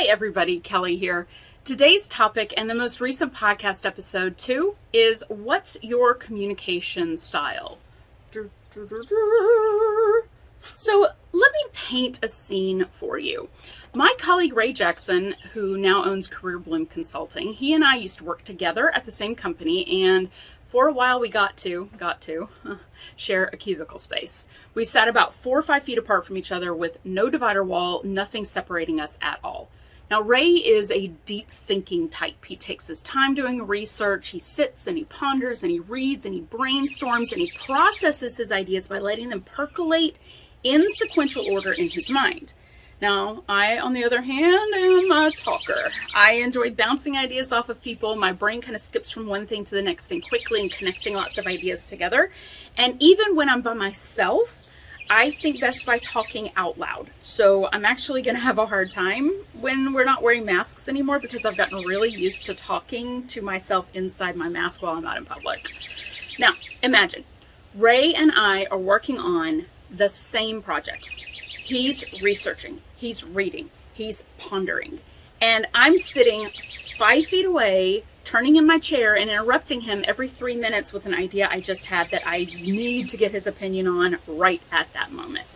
Hi everybody, Kelly here. Today's topic and the most recent podcast episode too is what's your communication style? So let me paint a scene for you. My colleague Ray Jackson, who now owns Career Bloom Consulting, he and I used to work together at the same company, and for a while we got to share a cubicle space. We sat about 4 or 5 feet apart from each other with no divider wall, nothing separating us at all. Now, Ray is a deep thinking type. He takes his time doing research. He sits and he ponders and he reads and he brainstorms and he processes his ideas by letting them percolate in sequential order in his mind. Now, I, on the other hand, am a talker. I enjoy bouncing ideas off of people. My brain kind of skips from one thing to the next thing quickly and connecting lots of ideas together. And even when I'm by myself, I think best by talking out loud. So I'm actually going to have a hard time when we're not wearing masks anymore because I've gotten really used to talking to myself inside my mask while I'm out in public. Now, imagine Ray and I are working on the same projects. He's researching, he's reading, he's pondering, and I'm sitting 5 feet away, turning in my chair and interrupting him every 3 minutes with an idea I just had that I need to get his opinion on right at that moment.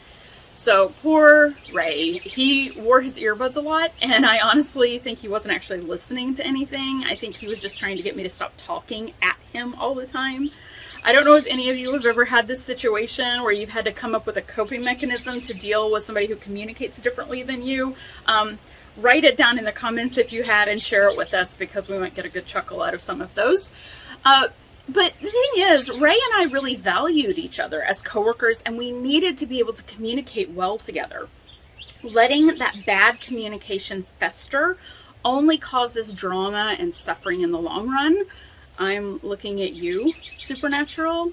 So poor Ray, he wore his earbuds a lot, and I honestly think he wasn't actually listening to anything. I think he was just trying to get me to stop talking at him all the time. I don't know if any of you have ever had this situation where you've had to come up with a coping mechanism to deal with somebody who communicates differently than you. Write it down in the comments if you had and share it with us because we might get a good chuckle out of some of those. But the thing is, Ray and I really valued each other as coworkers, and we needed to be able to communicate well together. Letting that bad communication fester only causes drama and suffering in the long run. I'm looking at you, Supernatural.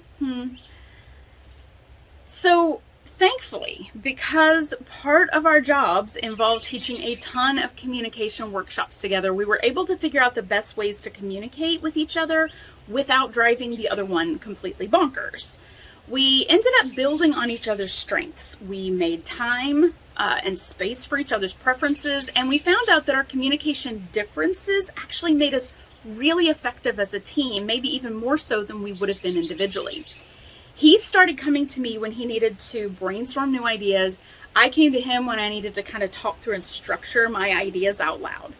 So thankfully, because part of our jobs involve teaching a ton of communication workshops together, we were able to figure out the best ways to communicate with each other without driving the other one completely bonkers. We ended up building on each other's strengths. We made time and space for each other's preferences, and we found out that our communication differences actually made us really effective as a team, maybe even more so than we would have been individually. He started coming to me when he needed to brainstorm new ideas. I came to him when I needed to kind of talk through and structure my ideas out loud.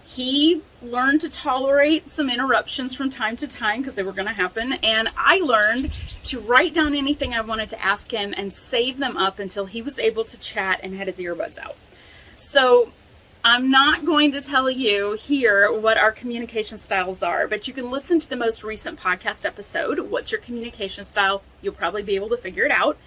He learned to tolerate some interruptions from time to time because they were going to happen, and I learned to write down anything I wanted to ask him and save them up until he was able to chat and had his earbuds out. So I'm not going to tell you here what our communication styles are, but you can listen to the most recent podcast episode, What's Your Communication Style? You'll probably be able to figure it out.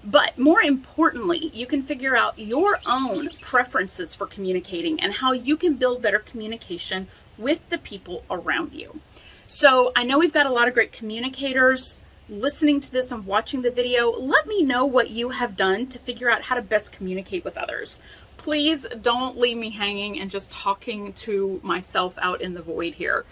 But more importantly, you can figure out your own preferences for communicating and how you can build better communication with the people around you. So I know we've got a lot of great communicators listening to this and watching the video. Let me know what you have done to figure out how to best communicate with others. Please don't leave me hanging and just talking to myself out in the void here.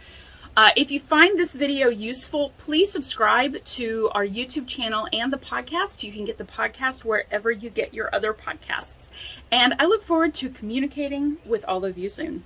If you find this video useful, please subscribe to our YouTube channel and the podcast. You can get the podcast wherever you get your other podcasts. And I look forward to communicating with all of you soon.